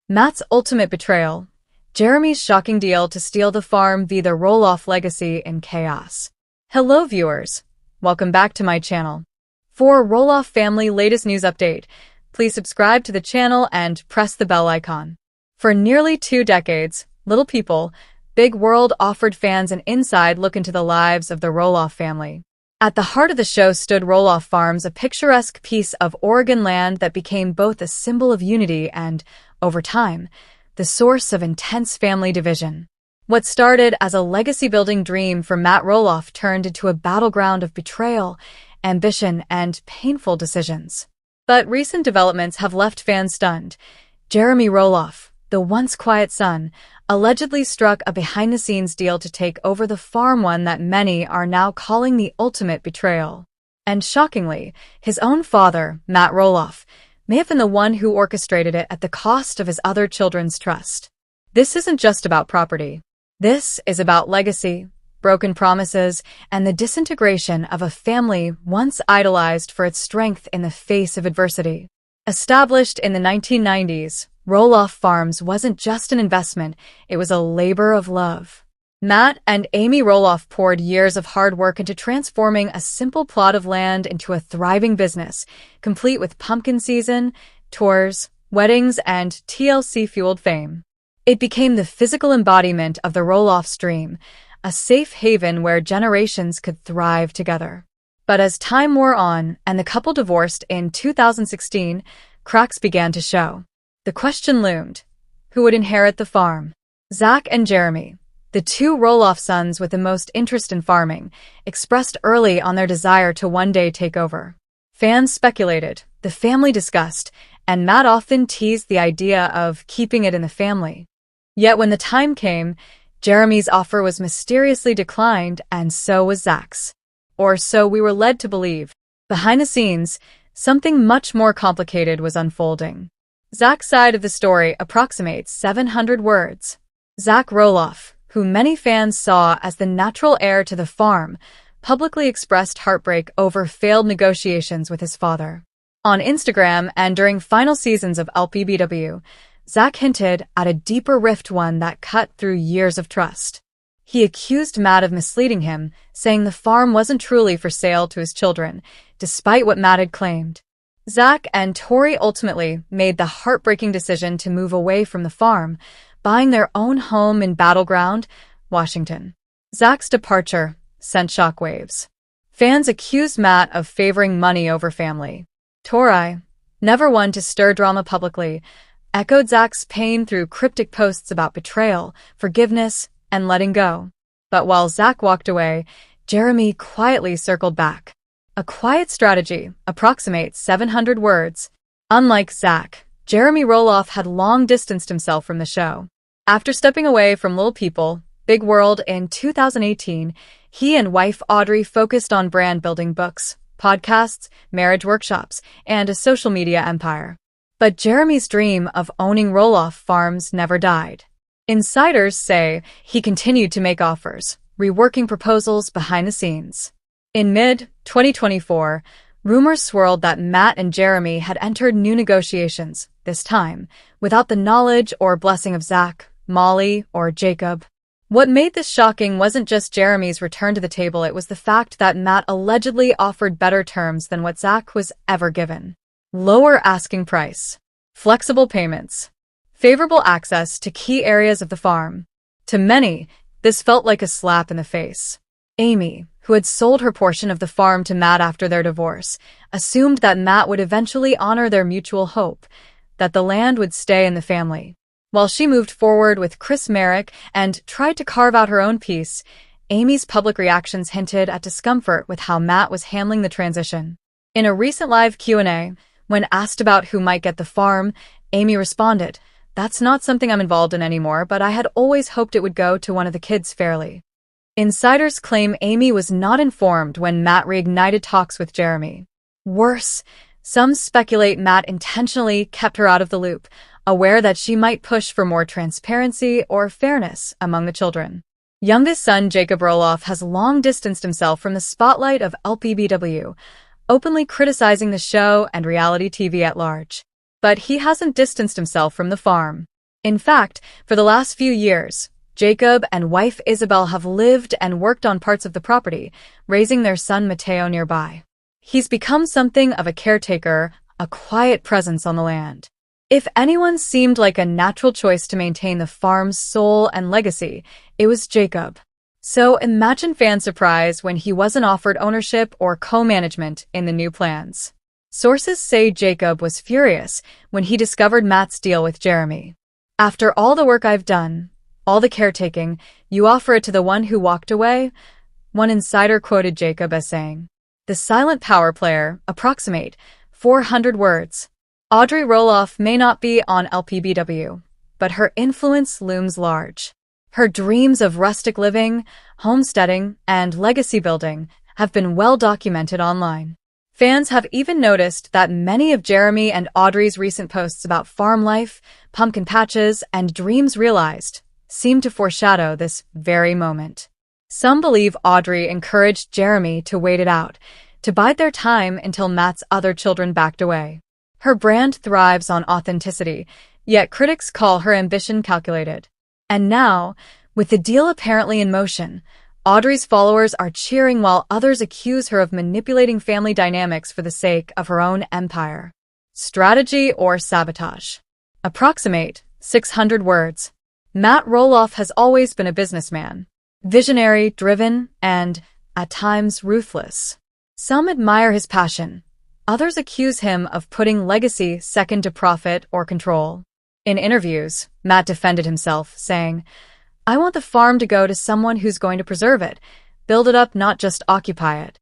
Matt's ultimate betrayal. Jeremy's shocking deal to steal the farm via the Roloff legacy in chaos. Hello viewers, welcome back to my channel. For Roloff family latest news update, please subscribe to the channel and press the bell icon. For nearly 2 decades, Little People, Big World offered fans an inside look into the lives of the Roloff family. At the heart of the show stood Roloff Farms, a picturesque piece of Oregon land that became both a symbol of unity and, over time, the source of intense family division. What started as a legacy-building dream for Matt Roloff turned into a battleground of betrayal, ambition, and painful decisions. But recent developments have left fans stunned. Jeremy Roloff, the once quiet son, allegedly struck a behind-the-scenes deal to take over the farm, one that many are now calling the ultimate betrayal. And shockingly, his own father, Matt Roloff, may have been the one who orchestrated it at the cost of his other children's trust. This isn't just about property. This is about legacy, broken promises, and the disintegration of a family once idolized for its strength in the face of adversity. Established in the 1990s, Roloff Farms wasn't just an investment, it was a labor of love. Matt and Amy Roloff poured years of hard work into transforming a simple plot of land into a thriving business, complete with pumpkin season, tours, weddings, and TLC-fueled fame. It became the physical embodiment of the Roloff's dream, a safe haven where generations could thrive together. But as time wore on and the couple divorced in 2016, cracks began to show. The question loomed: who would inherit the farm? Jack and Jeremy, the 2 Roloff sons with the most interest in farming, expressed early on their desire to one day take over. Fans speculated, the family discussed, and Matt often teased the idea of keeping it in the family. Yet when the time came, Jeremy's offer was mysteriously declined, and so was Jack's. Or so we were led to believe. Behind the scenes, something much more complicated was unfolding. Jack's side of the story approximates 700 words. Jack Roloff, who many fans saw as the natural heir to the farm, publicly expressed heartbreak over failed negotiations with his father. On Instagram and during final seasons of LPBW, Jack hinted at a deeper rift, one that cut through years of trust. He accused Matt of misleading him, saying the farm wasn't truly for sale to his children, despite what Matt had claimed. Jack and Tori ultimately made the heartbreaking decision to move away from the farm, buying their own home in Battleground, Washington. Jack's departure sent shockwaves. Fans accused Matt of favoring money over family. Tori, never one to stir drama publicly, echoed Jack's pain through cryptic posts about betrayal, forgiveness, and letting go. But while Jack walked away, Jeremy quietly circled back. A quiet strategy approximates 700 words. Unlike Jack, Jeremy Roloff had long distanced himself from the show. After stepping away from Little People, Big World in 2018, he and wife Audrey focused on brand-building books, podcasts, marriage workshops, and a social media empire. But Jeremy's dream of owning Roloff Farms never died. Insiders say he continued to make offers, reworking proposals behind the scenes. In mid-2024, rumors swirled that Matt and Jeremy had entered new negotiations, this time without the knowledge or blessing of Jack, Molly, or Jacob. What made this shocking wasn't just Jeremy's return to the table, it was the fact that Matt allegedly offered better terms than what Jack was ever given. Lower asking price, flexible payments, favorable access to key areas of the farm. To many, this felt like a slap in the face. Amy, who had sold her portion of the farm to Matt after their divorce, assumed that Matt would eventually honor their mutual hope, that the land would stay in the family. While she moved forward with Chris Merrick and tried to carve out her own piece, Amy's public reactions hinted at discomfort with how Matt was handling the transition. In a recent live Q&A, when asked about who might get the farm, Amy responded, "That's not something I'm involved in anymore, but I had always hoped it would go to one of the kids fairly." Insiders claim Amy was not informed when Matt reignited talks with Jeremy. Worse, some speculate Matt intentionally kept her out of the loop, aware that she might push for more transparency or fairness among the children. Youngest son Jacob Roloff has long distanced himself from the spotlight of LPBW, openly criticizing the show and reality TV at large. But he hasn't distanced himself from the farm. In fact, for the last few years, Jacob and wife Isabel have lived and worked on parts of the property, raising their son Mateo nearby. He's become something of a caretaker, a quiet presence on the land. If anyone seemed like a natural choice to maintain the farm's soul and legacy, it was Jacob. So imagine fans' surprise when he wasn't offered ownership or co-management in the new plans. Sources say Jacob was furious when he discovered Matt's deal with Jeremy. "After all the work I've done, all the caretaking, you offer it to the one who walked away?" One insider quoted Jacob as saying. The silent power player, approximate 400 words. Audrey Roloff may not be on LPBW, but her influence looms large. Her dreams of rustic living, homesteading, and legacy building have been well documented online. Fans have even noticed that many of Jeremy and Audrey's recent posts about farm life, pumpkin patches, and dreams realized seem to foreshadow this very moment. Some believe Audrey encouraged Jeremy to wait it out, to bide their time until Matt's other children backed away. Her brand thrives on authenticity, yet critics call her ambition calculated. And now, with the deal apparently in motion, Audrey's followers are cheering while others accuse her of manipulating family dynamics for the sake of her own empire. Strategy or sabotage? Approximate 600 words. Matt Roloff has always been a businessman. Visionary, driven, and, at times, ruthless. Some admire his passion. Others accuse him of putting legacy second to profit or control. In interviews, Matt defended himself, saying, "I want the farm to go to someone who's going to preserve it, build it up, not just occupy it."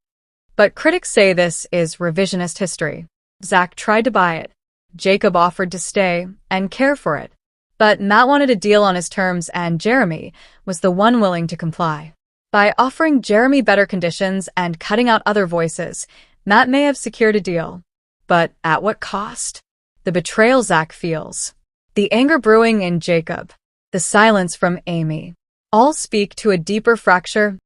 But critics say this is revisionist history. Zach tried to buy it. Jacob offered to stay and care for it. But Matt wanted a deal on his terms, and Jeremy was the one willing to comply. By offering Jeremy better conditions and cutting out other voices, Matt may have secured a deal. But at what cost? The betrayal Zach feels. The anger brewing in Jacob. The silence from Amy. All speak to a deeper fracture